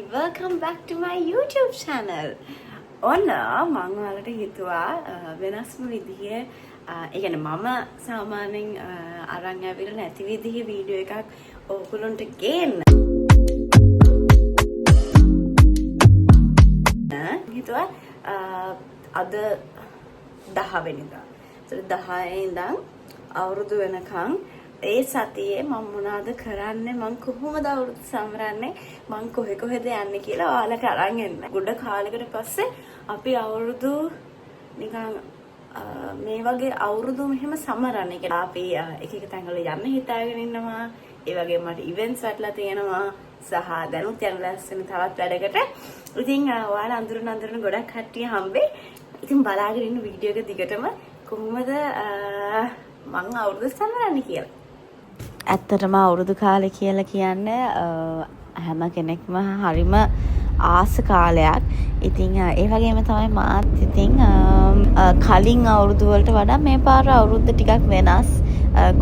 welcome back to my YouTube channel. ඔන්න මම ඔයාලට හිතුවා වෙනස්ම විදිහේ ඒ කියන්නේ මම සාමාන්‍යයෙන් අරන් ආවිල නැති විදිහේ වීඩියෝ එකක් ඔයගොල්ලන්ට ගේන්න. හිතුවා අද 10 වෙනිදා. ඒත් 10 ඉඳන් අවුරුදු වෙනකන් ඒ සතියේ මම මොනවද කරන්නේ මම කොහොමද අවුරුදු සමරන්නේ මම කොහෙද යන්නේ කියලා ඔයාලට අරන් එන්න. ගොඩ කාලයකට පස්සේ අපි අවුරුදු නිකන් මේ වගේ අවුරුදු මෙහෙම සමරන්නේ. කියලා අපි එක තැන්වල යන්න හිතාගෙන ඉන්නවා. ඒ වගේම මට ඉවෙන්ට්ස් වටලා තියෙනවා. සහ දැනුත් යන ලැස්සෙන තවත් වැඩකට. ඉතින් ඔයාලා අඳුරන ගොඩක් කට්ටිය හම්බේ. ඉතින් බලාගෙන ඉන්න වීඩියෝ එක දිගටම කොහොමද මම අවුරුදු සමරන්නේ කියලා. ඇත්තටම අවුරුදු කාලය කියලා කියන්නේ හැම කෙනෙක්ම හරිම ආස කාලයක්. ඉතින් ඒ වගේම තමයි මාත් ඉතින් කලින් අවුරුදු වලට වඩා මේ පාර අවුරුද්ද ටිකක් වෙනස්.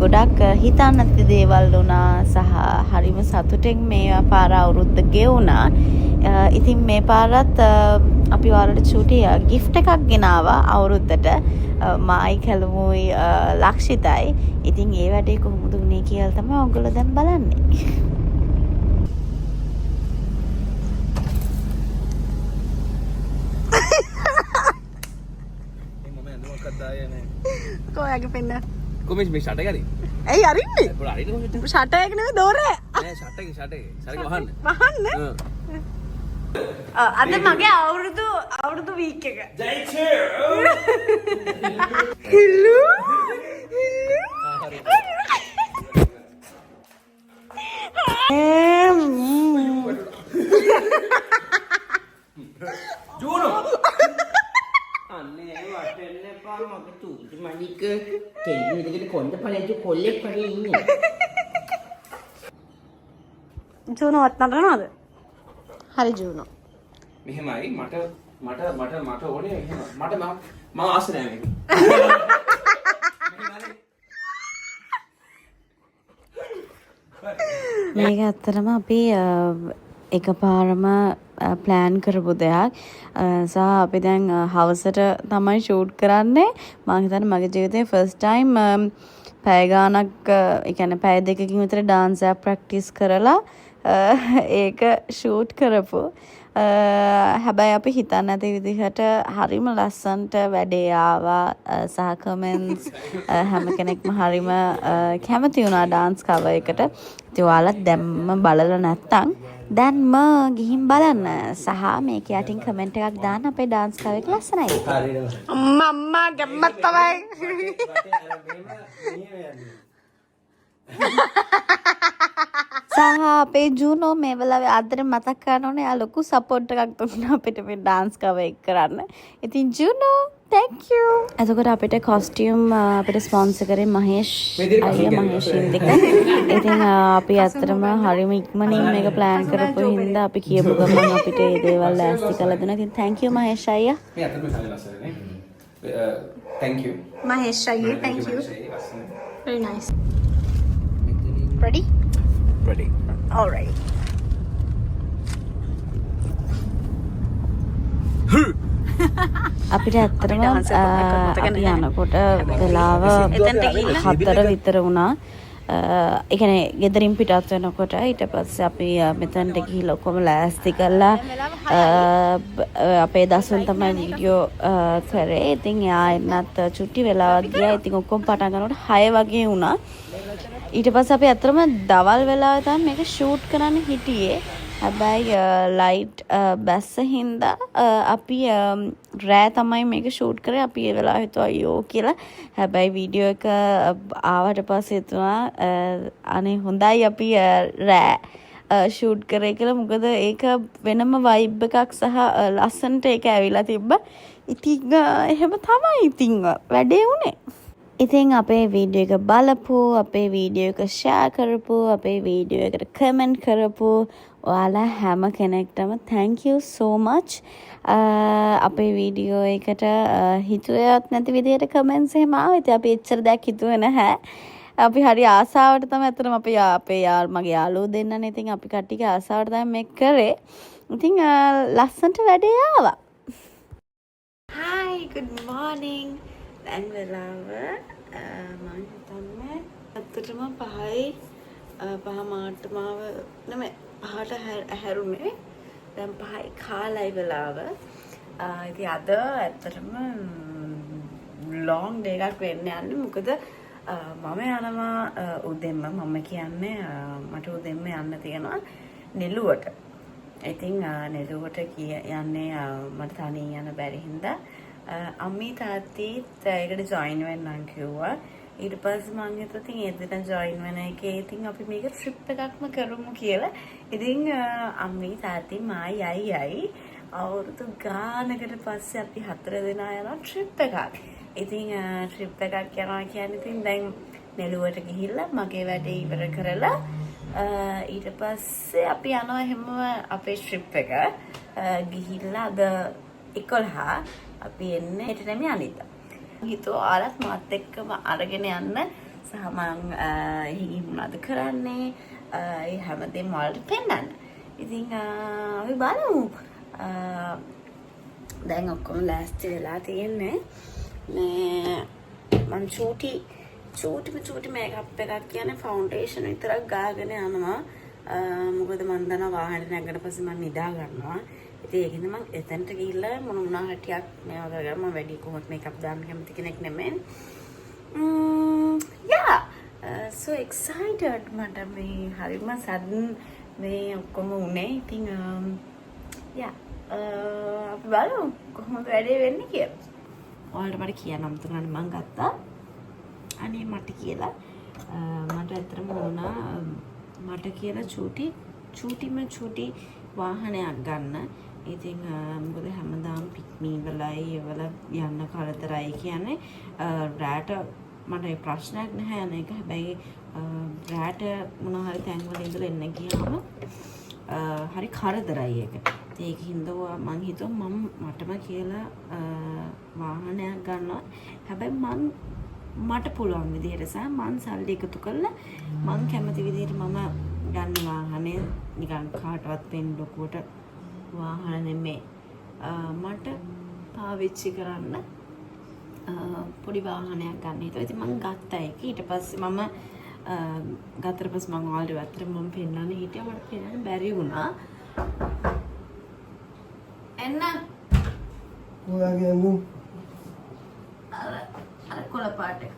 ගොඩක් හිතන්න නැති දේවල් වුණා සහ හරිම සතුටෙන් මේ පාර අවුරුද්ද ගෙවුණා. ඉතින් මේ පාරත් අපි ඔයාලට චූටි gift එකක් ගෙනාවා අවුරුද්දට. මායි කැලමුයි ලක්ෂිතයි. ඉතින් ඒ වැඩේ කොහොමද උනේ කියලා තමයි ඔයගොල්ලෝ දැන් බලන්නේ. මම ඇඳුමක් අදායේ නැහැ. කොහොයගේ පෙන්න? කොහොමද මේ ෂට් එක හරි? ඇයි අරින්නේ? පොර හරිද කොහොමද? ෂට් එක නෙවෙයි දොරේ. නෑ ෂට් එක සරක වහන්න. වහන්න? අද මගේ අවුරුදු වීක් එක. හිල්ලු. ජූනෝ අන්නේ වටෙන්න එපා මගේ තුති මණික කෙල්ලි විදිහට කොන්ද පළේජු කොල්ලෙක් වගේ ඉන්නේ. ජූනෝ වත් නටනවද? හරි ජූනෝ. මෙහෙමයි මට ඕනේ එහෙම මට මම ආස නෑ මේක. මේක ඇත්තටම අපි එකපාරම ප්ලෑන් කරපු දෙයක්. සහ අපි දැන් හවසට තමයි ෂූට් කරන්නේ. මම හිතන්නේ මගේ ජීවිතේ ෆස්ට් ටයිම් පැය ගාණක් ඒ කියන්නේ පැය දෙකකින් විතර ඩාන්ස් එක ප්‍රැක්ටිස් කරලා ඒක ෂූට් කරපු. හැබැයි අපි හිතන්නේ නැති විදිහට හරිම ලස්සනට වැඩේ ආවා. සහ කමෙන්ට්ස් හැම කෙනෙක්ම හරිම කැමති වුණා ඩාන්ස් කවර් එකට. ඉතින් ඔයාලත් දැම්ම බලලා නැත්තම් දැන්ම ගිහින් බලන්න. සහ මේක යටින් කමෙන්ට් එකක් දාන්න අපේ ඩාන්ස් කවර් එක ලස්සනයි. හරිද? අම්මා ගැම්මත් තමයි. සහ අපේ ජූනෝ මේ වෙලාවේ ආදරේ මතක් කරන්න ඕනේ. යා ලොකු සපෝට් එකක් දුන්නා අපිට මේ ඩාන්ස් කවර් එක කරන්න. ඉතින් ජූනෝ thank you. එතකොට අපිට කොස්ටියුම් අපිට ස්පොන්සර් කරේ මහේෂ් අයියා මහේෂ් ඉන්දික. ඉතින් අපි අතරම හරිම ඉක්මනින් මේක ප්ලෑන් කරපු හින්දා අපි කියපු ගමන් අපිට මේ දේවල් ලෑස්ති කරලා දුන්නා. ඉතින් thank you මහේෂ් අයියා. මේ අතට මේ ලස්සන නේ. thank you. මහේෂ් අයියා thank you. Very nice. Ready? Ready. All right. අපිට ඇත්තටම අපි යනකොට වෙලාව 4 විතර වුණා. ඒ කියන්නේ ගෙදරින් පිටත් වෙනකොට ඊට පස්සේ අපි මෙතනට ගිහිල්ලා ඔක්කොම ලෑස්ති කරලා අපේ දසුන් තමයි වීඩියෝ කරේ. ඉතින් එයා එන්නත් චුට්ටි වෙලාවක් ගියා. ඉතින් ඔක්කොම පටන් ගන්නකොට 6 වගේ වුණා. ඊට පස්සේ අපි අතරම දවල් වෙලාවේ තමයි මේක ෂූට් කරන්න හිටියේ. හැබැයි ලයිට් බැස්ස හින්දා අපි රෑ තමයි මේක ෂූට් කරේ. අපි ඒ වෙලාව හිතුවා අයියෝ කියලා. හැබැයි වීඩියෝ එක ආවට පස්සේ හිතුණා අනේ හොඳයි අපි රෑ ෂූට් කරේ කියලා. මොකද ඒක වෙනම වයිබ් එකක් සහ ලස්සනට ඒක ඇවිල්ලා තිබ්බා. ඉතින් එහෙම තමයි ඉතින් වැඩේ උනේ. ඉතින් අපේ වීඩියෝ එක බලපු, අපේ වීඩියෝ එක ෂෙයා කරපු, අපේ වීඩියෝ එකට කමෙන්ට් කරපු ඔයාලා හැම කෙනෙක්ටම thank you so much. අපේ වීඩියෝ එකට හිතුවේවත් නැති විදිහට කමෙන්ට්ස් එහෙම ආවා. ඉතින් අපි එච්චර දෙයක් හිතුවේ නැහැ. අපි හරි ආසාවට තමයි අතරම අපේ මගේ යාළුවෝ දෙන්නනේ. ඉතින් අපි කට්ටියගේ ආසාවට තමයි මේක කරේ. ඉතින් ලස්සන්ට වැඩේ ආවා. Hi, good morning. දැන් වෙලාව මම හිතන්නේ ඇත්තටම 5යි 5 මාට්ටමාව නෙමෙයි 5ට හැරුණේ. දැන් 5යි කාලයි වෙලාව. ඉතින් අද ඇත්තටම long day එකක් වෙන්න යන්නේ. මොකද මම යනවා උදෙන්ම මම කියන්නේ මට උදෙන්ම යන්න තියෙනවා නෙළුවට. ඉතින් නෙළුවට යන්නේ මට තනියෙන් යන්න බැරි හින්දා අම්මී තාත්තීත් ඒකට ජොයින් වෙන්නම් කිව්වා. ඊට පස්සේ මං හිතුවා ඉතින් ඒ දෙන ජොයින් වෙන එකේ ඉතින් අපි මේක ට්‍රිප් එකක්ම කරමු කියලා. ඉතින් අම්මී තාත්ති මායි යයි අවුරුදු ගානකට පස්සේ අපි 4 දෙනා යනවා ට්‍රිප් එකක්. ඉතින් ට්‍රිප් එකක් යනවා කියන්නේ ඉතින් දැන් නෙළුවට ගිහිල්ලා මගේ වැඩේ ඉවර කරලා ඊට පස්සේ අපි යනවා හැම අපේ ට්‍රිප් එක ගිහිල්ලා අද 11 අපි එන්නේ හෙට නෙමෙයි අනිද්දා. හිතුවා ආලත් මාත් එක්කම අරගෙන යන්න සහ මං මොනවද කරන්නේ ඒ හැමදේම වලට පෙන්නන්න. ඉතින් අපි බලමු. දැන් ඔක්කොම ලෑස්ති වෙලා තියෙන්නේ. මේ මං චූටි මේකප් එකක් කියන්නේ ෆවුන්ඩේෂන් විතරක් ගාගෙන යනවා. මොකද මන් දන්නවා වාහනේ නැගගෙන පස්සේ මං නිදා ගන්නවා. ඉතින් ඒකින්ද මං එතනට ගිහිල්ලා මොනවා හටියක් මේවා කරගෙන මම වැඩි කොහොමද මේකප් දාන්න කැමති කෙනෙක් නෙමෙයි. yeah so excited මට මේ හරිම sudden මේ ඔක්කොම උනේ. ඉතින් yeah අපි බලමු කොහොමද වැඩේ වෙන්නේ කියලා. ඔයාලට මට කියන්න අමතක වුණා මං ගත්තා. අනේ මට කියලා මට ඇත්තටම වුණා මට කියලා චූටි වාහනයක් ගන්න. ඉතින් මොකද හැමදාම පික්නී වලයි ඒවල යන්න කරදරයි කියන්නේ රැට මට ඒ ප්‍රශ්නයක් නැහැ යන එක. හැබැයි රැට මොනවා හරි තැන්වල ඉඳලා එන්න ගියාම හරි කරදරයි ඒක. ඒකින්ද මං හිතුවා මටම කියලා වාහනයක් ගන්නවා. හැබැයි මට පුළුවන් විදිහට සහ මං සල්ලි එකතු කරලා මං කැමති විදිහට මම ගන්න වාහනේ නිකන් කාටවත් පෙන් ලොකුවට වාහන නෙමෙයි. මට පාවිච්චි කරන්න පොඩි වාහනයක් ගන්න හිතුවා. ඉතින් මං ගත්තා ඒක. ඊට පස්සේ මම ගත්තට පස්සේ මං ආල්රෙඩි අතර මම පෙන්නන්න හිටියා. මට පෙන්නන්න බැරි වුණා. එන්න ඔයාගේ අඳුම් අර කොළ පාට එක.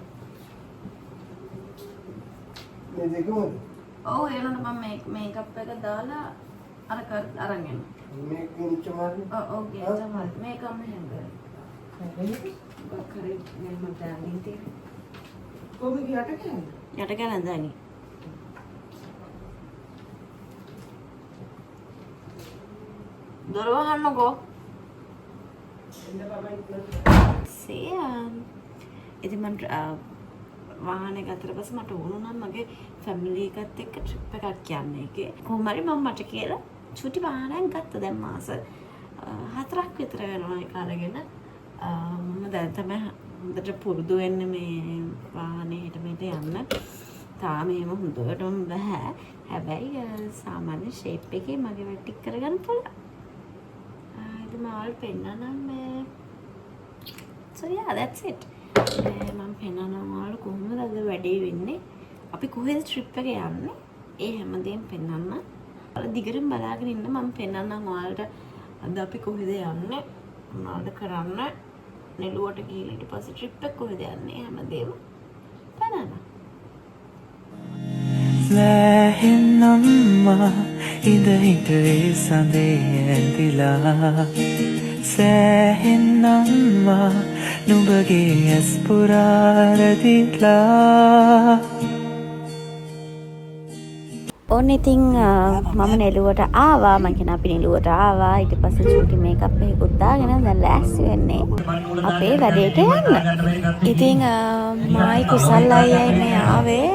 මේ දෙකමද? ඔව් එනකොට මම මේකප් එක දාලා අර අරන් එන්න. මේක නිච්ච මාර්ගය. ඔව් තමයි. මේකම හැංගරේ. බක්කරේ මම දාන්නේ තියෙන්නේ. කොහොමද යට කියන්නේ? යට ගලන් දාන්නේ. දොර වහන්නකෝ. ඉතින් මම වාහනේ ගත්තට පස්සේ මට ඕන නම් මගේ ෆැමිලි එකත් එක්ක ට්‍රිප් එකක් යන්න එකේ. කොහොම හරි මම මට කියලා චුටි වාහනයක් ගත්තා. දැන් මාස 4ක් විතර වෙනවා ඒක අරගෙන. මම දැන් තමයි හොඳට පුරුදු වෙන්නේ මේ වාහනේ හිට මෙහෙට යන්න. තාම එහෙම හොඳටම බෑ. හැබැයි සාමාන්‍ය ෂේප් එකේ මගේ වැඩ ටික කරගන්න පුළුවන්. ඉතින් මම ආල් පෙන්නනම් මේ so yeah that's it. මම පෙන්නනවා කොහොමද අද වැඩේ වෙන්නේ. අපි කොහෙද ට්‍රිප් එක යන්නේ. ඒ හැමදේම පෙන්නන්න. ඔයාලා දිගටම බලාගෙන ඉන්න මම පෙන්නන්නම් ඔයාලට අද අපි කොහෙද යන්නේ. මොනවද කරන්න. නෙළුවට ගිහලා ඊට පස්සේ ට්‍රිප් එක කොහෙද යන්නේ හැමදේම පෙන්නන්න. ලෑහෙන්නම්මා ඉඳ හිටේ සඳේ ඇඳිලා සෑහෙන්නම්මා නුඹගේ ඇස් පුරාරදිලා. ඕන ඉතින් මම නෙළුවට ආවා. මං කියන අපි නෙළුවට ආවා. ඊට පස්සේ චූටි මේකප් එකකුත් දාගෙන දැන් ලෑස්ති වෙන්නේ අපේ වැඩේට යන්න. ඉතින් මායි කුසල් අයියයි මේ ආවේ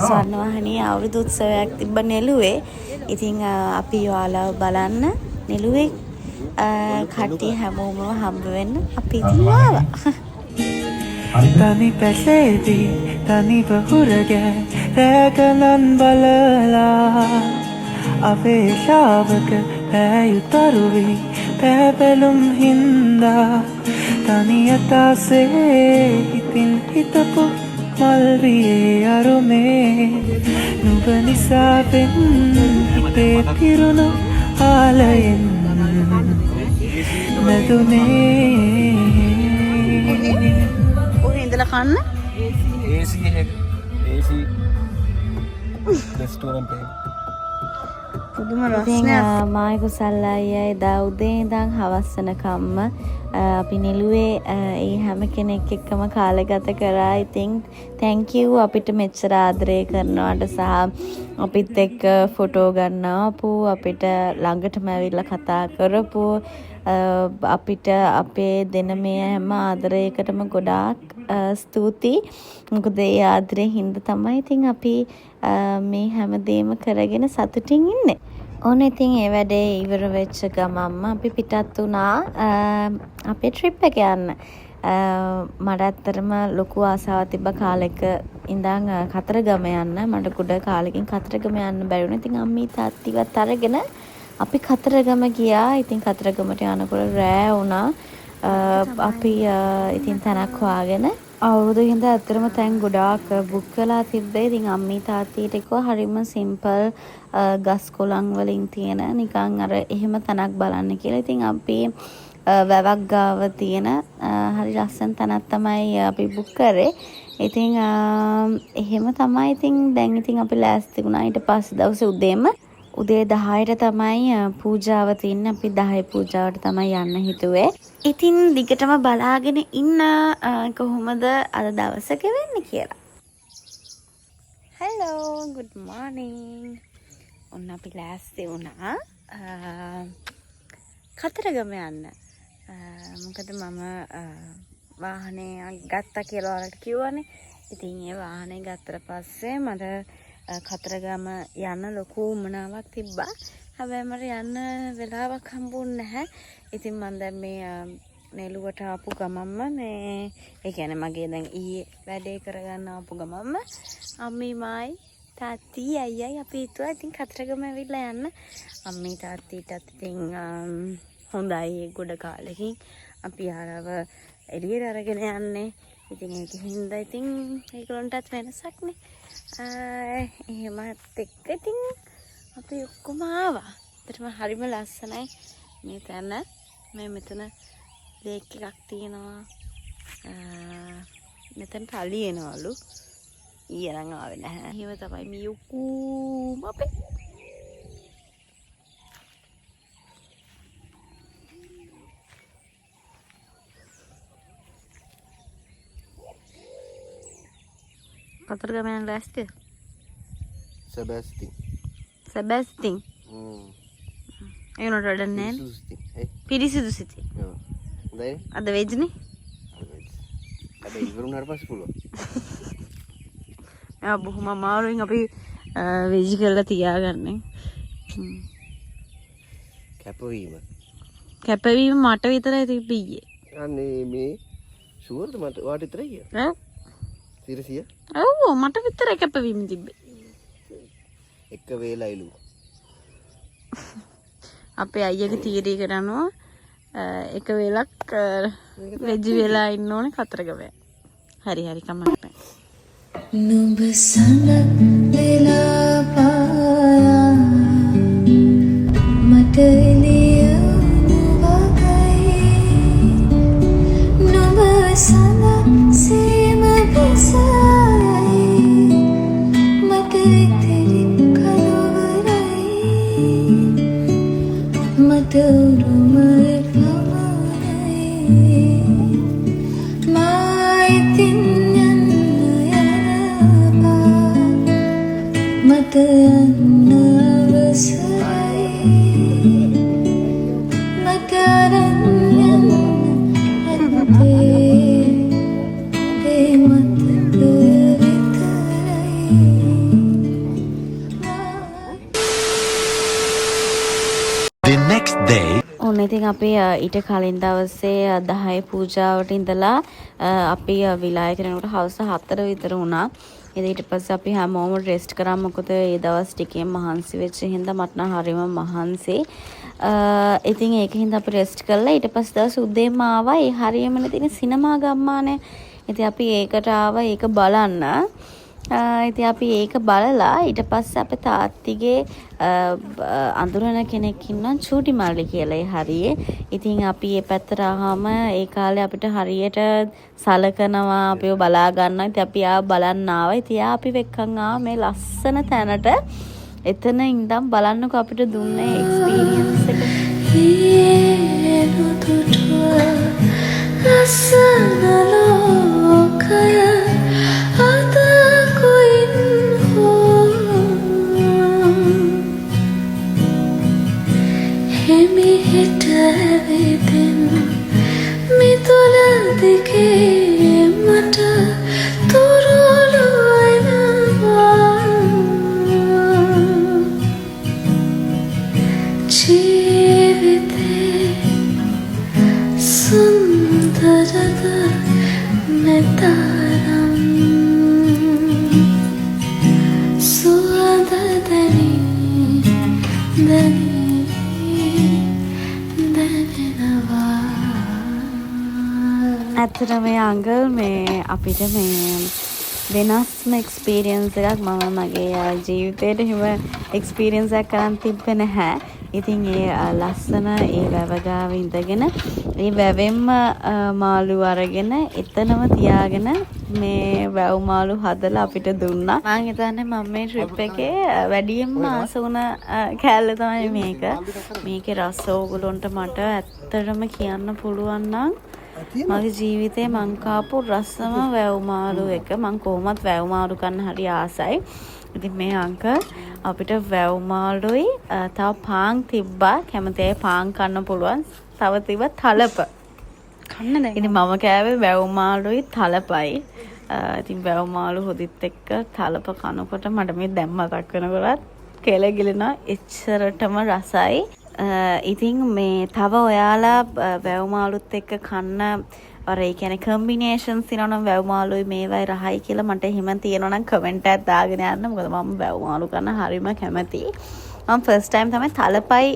ස්වර්ණවාහිනිය අවුරුදු උත්සවයක් තිබ්බ නෙළුවේ. ඉතින් අපි ඔයාලා බලන්න නෙළුවේ කට්ටිය හැමෝම හම්බ වෙන්න අපි ඉතින් ආවා. තනි පැසේදී තනි බහුරගෑ රැකලන් බලලා අපේක්ෂාවක පෑයුතරුවි පැබැලුම් හින්දා තනියතාසේ හිතින් හිතපු මල්වියේ අරුමේ නුඹ නිසාවෙන් හිතේ පිරුණු ආලයෙන් නැතුනේ කොහේ ඉඳලා කන්න? AC restaurant එක. පුදුම ඉතින් රසයක්. මායි කුසල් අයියා එදා උදේ ඉඳන් හවස් වෙනකම්ම අපි නිලුවේ ඒ හැම කෙනෙක් එක්කම කාලය ගත කරා. ඉතින් thank you අපිට මෙච්චර ආදරය කරනවට සහ අපිත් එක්ක ෆොටෝ ගන්නවපු අපිට ළඟටම ඇවිල්ලා කතා කරපු අපිට අපේ දෙන මේ හැම ආදරයකටම ගොඩාක් ස්තුතියි. මොකද ඒ ආදරේ හින්දා තමයි ඉතින් අපි මේ හැමදේම කරගෙන සතුටින් ඉන්නේ. ඕන ඉතින් ඒ වැඩේ ඉවර වෙච්ච ගමන්ම අපි පිටත් වුණා අපේ ට්‍රිප් එක යන්න. මට ඇත්තටම ලොකු ආසාවක් තිබ්බ කාලෙක ඉඳන් කතරගම යන්න. මට ගොඩ කාලෙකින් කතරගම යන්න බැරි වුණා. ඉතින් අම්මී තාත්තිවත් අරගෙන අපි කතරගම ගියා. ඉතින් කතරගමට යනකොට රෑ වුණා. අපි ඉතින් තැනක් හොයාගෙන අවුරුදු හින්දා ඇත්තටම තැන් ගොඩාක් බුක් වෙලා තිබ්බේ. ඉතින් අම්මී තාත්තීට කිව්වා හරිම සිම්පල් ගස් කොළන් වලින් තියෙන නිකන් අර එහෙම තැනක් බලන්න කියලා. ඉතින් අපි වැවක් ගාව තියෙන හරි ලස්සන තැනක් තමයි අපි බුක් කරේ. ඉතින් එහෙම තමයි ඉතින් දැන් ඉතින් අපි ලෑස්ති වුණා. ඊට පස්සේ දවසේ උදේ 10ට තමයි පූජාව තියෙන්නේ. අපි 10 පූජාවට තමයි යන්න හිතුවේ. ඉතින් දිගටම බලාගෙන ඉන්න කොහොමද අද දවසක වෙන්නේ කියලා. hello good morning. ඔන්න අපි ලෑස්ති වුණා කතරගම යන්න. මොකද මම වාහනේ ගත්තා කියලා ඔයාලට කිව්වනේ. ඉතින් ඒ වාහනේ ගත්තට පස්සේ මට කතරගම යන්න ලොකු උමනාවක් තිබ්බා. හැබැයි මට යන්න වෙලාවක් හම්බුන්නේ නැහැ. ඉතින් මම දැන් මේ නෙළුවට ආපු ගමම්ම මේ ඒ කියන්නේ මගේ දැන් ඊයේ වැඩේ කරගන්න ආපු ගමම්ම අම්මී මායි තාත්ති අයියයි අපි හිතුවා ඉතින් කතරගම ඇවිල්ලා යන්න. අම්මී තාත්තිටත් ඉතින් හොඳයි ගොඩ කාලෙකින් අපි ආරව එළියට අරගෙන යන්නේ. ඉතින් ඒක හින්දා ඉතින් ඒගොල්ලන්ටත් වෙනසක් නේ. එහෙමත් එක්ක ඉතින් අපි ඔක්කොම ආවා. ඒතරම හරිම ලස්සනයි මේ තැන. මේ මෙතන ලේක් එකක් තියෙනවා. මෙතන තලි එනවලු. ඊයේ නම් ආවේ නැහැ. එහෙම තමයි මේ ඔක්කොම අපේ. කතරගම යන ලෑස්තිද? සෙබැස්ටින්. ඒනොට වැඩක් නැහැ. පිරිසිදු සිතේ. හොඳයි. අද වෙජ්නේ? හැබැයි ඉවරුනාට පස්සේ පුළුවන්. බොහොම අමාරුවෙන් අපි වෙජ් කරලා තියාගන්නේ. කැපවීම මට විතරයි තිබ්බේ. අනේ මේ ෂුවර්ද මට වාට විතරයි කිය. ඔව්. 100. ඔව් මට විතරයි කැපවීම තිබ්බේ. එක වේලයිලු. අපේ අයියගේ තීරයකට අනුව එක වෙලක් වෙජ් වෙලා ඉන්න ඕනේ කතරගම. හරි කමක් නැහැ. නුඹ සඳ වෙලා පායා මට එළියුණු වගයි නුඹ සඳ සීම බසයි මට ඉතිරි කලවරයි මට උරුම පමණයි මායිතින් මට යන්න අවසරයි මට අරන් යන්න ඇත්තේ ඒ මතක විතරයි. The next day. ඔන්න ඉතින් අපි ඊට කලින් දවසේ 10 පූජාවට ඉඳලා අපි විලායතනකට හවස 4 විතර වුණා. ඉතින් ඊට පස්සේ අපි හැමෝම රෙස්ට් කරා. මොකද ඒ දවස් ටිකෙන් මහන්සි වෙච්ච හින්දා මට නම් හරිම මහන්සි. ඉතින් ඒකින්ද අපි රෙස්ට් කරලා ඊට පස්සේ දවස් උදේම ආවා. ඒ හරියම තියෙන සිනමා ගම්මානේ. ඉතින් අපි ඒකට ආවා ඒක බලන්න. ඉතින් අපි ඒක බලලා ඊට පස්සේ අපේ තාත්තිගේ අඳුරන කෙනෙක් ඉන්නවා චූටි මල්ලි කියලා ඒ හරියේ. ඉතින් අපි මේ පැත්තට ආවම ඒ කාලේ අපිට හරියට සලකනවා අපිව බලා ගන්නවා. ඉතින් අපි ආව බලන්න ආවා. ඉතින් අපි වෙක්කන් ආව මේ ලස්සන තැනට. එතන ඉඳන් බලන්නකො අපිට දුන්නේ එක්ස්පීරියන්ස් එක. ඇත්තට මේ අංකල් මේ අපිට මේ වෙනස්ම එක්ස්පීරියන්ස් එකක් මම මගේ ජීවිතේට හිම එක්ස්පීරියන්ස් එකක් කරන් තිබ්බේ නැහැ. ඉතින් ඒ ලස්සන ඒ වැව ගාව ඉඳගෙන ඒ වැවෙන්ම මාළු අරගෙන එතනම තියාගෙන මේ වැව් මාළු හදලා අපිට දුන්නා. මම හිතන්නේ මම මේ ට්‍රිප් එකේ වැඩියෙන්ම ආස වුණ කෑල්ල තමයි මේක. මේකේ රස ඕගොල්ලන්ට මට ඇත්තටම කියන්න පුළුවන් නම් මගේ ජීවිතේ මං කාපු රසම වැව් මාළු එක. මං කොහොමත් වැව් මාළු කන්න හරි ආසයි. ඉතින් මේ අංකල් අපිට වැව් මාළුයි තව පාන් තිබ්බා. කැමති අය පාන් කන්න පුළුවන්. තව තිබ්බ තලප. කන්න දැන්. ඉතින් මම කෑවේ වැව් මාළුයි තලපයි. ඉතින් වැව් මාළු හොදිත් එක්ක තලප කනකොට මට මේ දැන් මතක් වෙනකොටත් කෙල ගිලෙනවා. එච්චරටම රසයි. ඉතින් මේ තව ඔයාලා වැව් මාළුත් එක්ක කන්න අර ඒ කියන්නේ කම්බිනේෂන්ස් තියෙනවා වැව් මාළුයි මේවයි රහයි කියලා මට එහෙම තියෙනවා නම් කමෙන්ට් එකක් දාගෙන යන්න. මොකද මම වැව් මාළු කන්න හරිම කැමතියි. මම ෆස්ට් ටයිම් තමයි තලපයි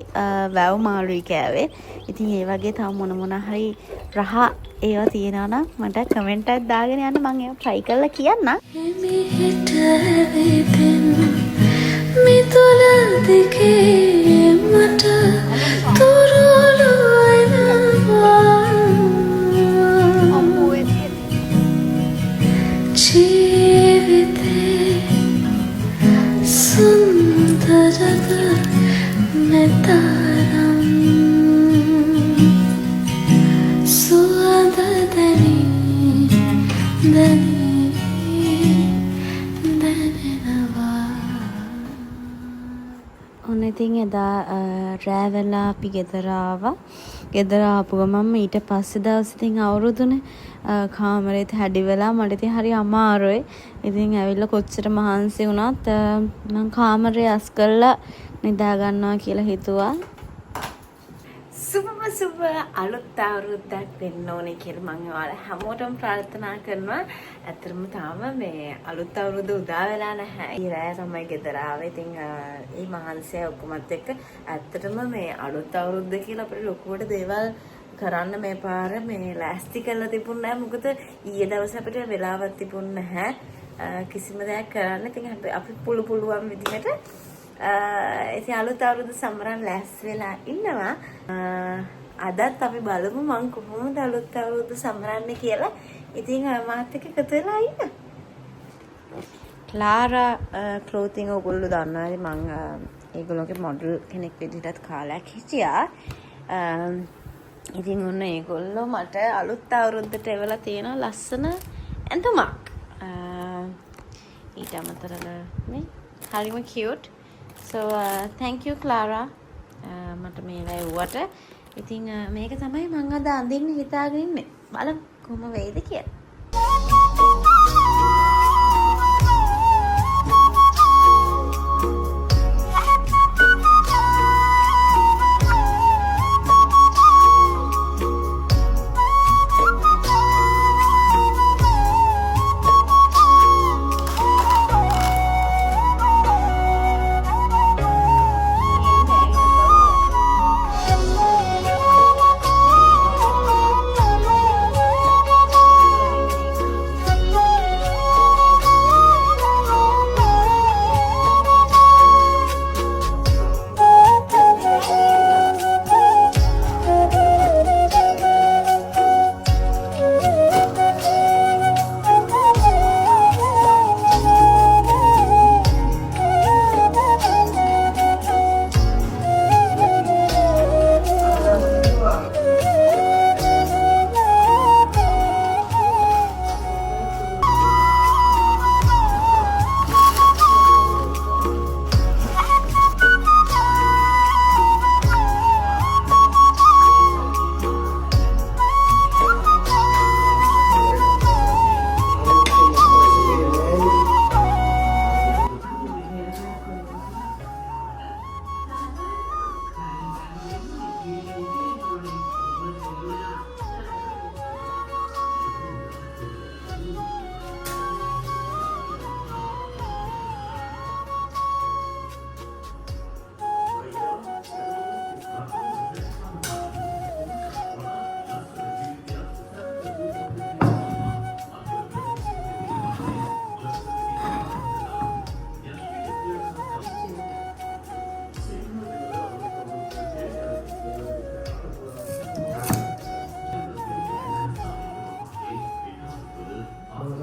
වැව් මාළුයි කෑවේ. ඉතින් ඒ වගේ තව මොන හරි රහ ඒවා තියෙනවා නම් මට කමෙන්ට් එකක් දාගෙන යන්න. මම ඒවා try කරලා කියන්නම්. ඉතින් එදා රෑ වෙලා අපි ගෙදර ආවා. ගෙදර ආපු ගමන් ඊට පස්සේ දවස් ඉතින් අවුරුදුනේ කාමරේත් හැඩි වෙලා මට ඉතින් හරි අමාරුයි. ඉතින් ඇවිල්ලා කොච්චර මහන්සි වුණත් මම කාමරේ අස් කරලා නිදා ගන්නවා කියලා හිතුවා. සුබ අලුත් අවුරුද්දක් වෙන්න ඕනේ කියලා මම ඔයාලා හැමෝටම ප්‍රාර්ථනා කරනවා. ඇත්තටම තාම මේ අලුත් අවුරුද්ද උදා වෙලා නැහැ. ඊරෑ තමයි ගෙදර ආවේ. ඉතින් මේ මහන්සිය ඔක්කොමත් එක්ක ඇත්තටම මේ අලුත් අවුරුද්ද කියලා අපිට ලොකුවට දේවල් කරන්න මේ පාර මේ ලෑස්ති කරලා තිබුණ නැහැ. මොකද ඊයේ දවසේ අපිට වෙලාවක් තිබුණ නැහැ කිසිම දෙයක් කරන්න. ඉතින් අපි පුළුවන් විදිහට ඉතින් අලුත් අවුරුදු සමරන් ලෑස්ති වෙලා ඉන්නවා. අදත් අපි බලමු මං කොහොමද අලුත් අවුරුදු සමරන්නේ කියලා. ඉතින් මාත් එක්ක එකතු වෙලා ඉන්න. ක්ලාරා ක්ලෝතින් ඔයගොල්ලෝ දන්නවානේ මං ඒගොල්ලෝගේ මොඩල් කෙනෙක් විදිහටත් කාලයක් හිටියා. ඉතින් ඔන්න ඒගොල්ලෝ මට අලුත් අවුරුද්දට එවලා තියෙන ලස්සන ඇඳුමක්. ඊට අමතරව නේ හරිම cute. So thank you Clara. මට මේ වැව්වට. ඉතින් මේක තමයි මම අද අඳින්න හිතාගෙන ඉන්නේ. බලමු කොහොම වෙයිද කියලා.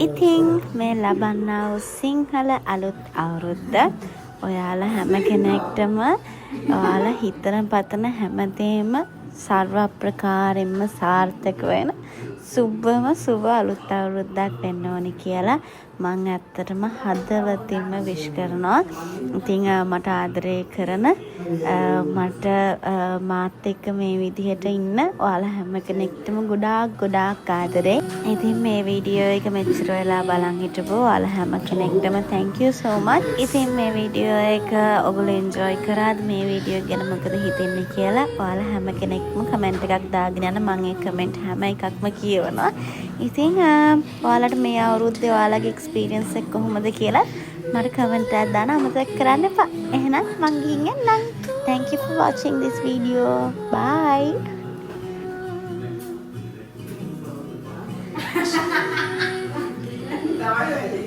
ඉතින් මේ ලබන්නා වූ සිංහල අලුත් අවුරුද්ද ඔයාලා හැම කෙනෙක්ටම ඔයාලා හිතන පතන හැමදේම සර්ව ප්‍රකාරයෙන්ම සාර්ථක වෙන සුබම සුබ අලුත් අවුරුද්දක් වෙන්න ඕනි කියලා මම ඇත්තටම හදවතින්ම විශ් කරනවා. ඉතින් මට ආදරය කරන මට මාත් එක්ක මේ විදිහට ඉන්න ඔයාලා හැම කෙනෙක්ටම ගොඩාක් ආදරේ. ඉතින් මේ වීඩියෝ එක මෙච්චර වෙලා බලන් හිටපු ඔයාලා හැම කෙනෙක්ටම thank you so much. ඉතින් මේ වීඩියෝ එක ඔයගොල්ලෝ enjoy කරාද? මේ වීඩියෝ ගැන මොකද හිතෙන්නේ කියලා ඔයාලා හැම කෙනෙක්ම කමෙන්ට් එකක් දාගෙන යන්න. මම ඒ කමෙන්ට් හැම එකක්ම කියවනවා. ඉතින් ඔයාලට මේ අවුරුද්දේ ඔයාලගේ එක්ස්පීරියන්ස් එක කොහොමද කියලා මට කමෙන්ට් එකක් දාන්න අමතක කරන්න එපා. එහෙනම් මං ගිහින් එන්නම්. Thank you for watching this video. Bye. Sorry.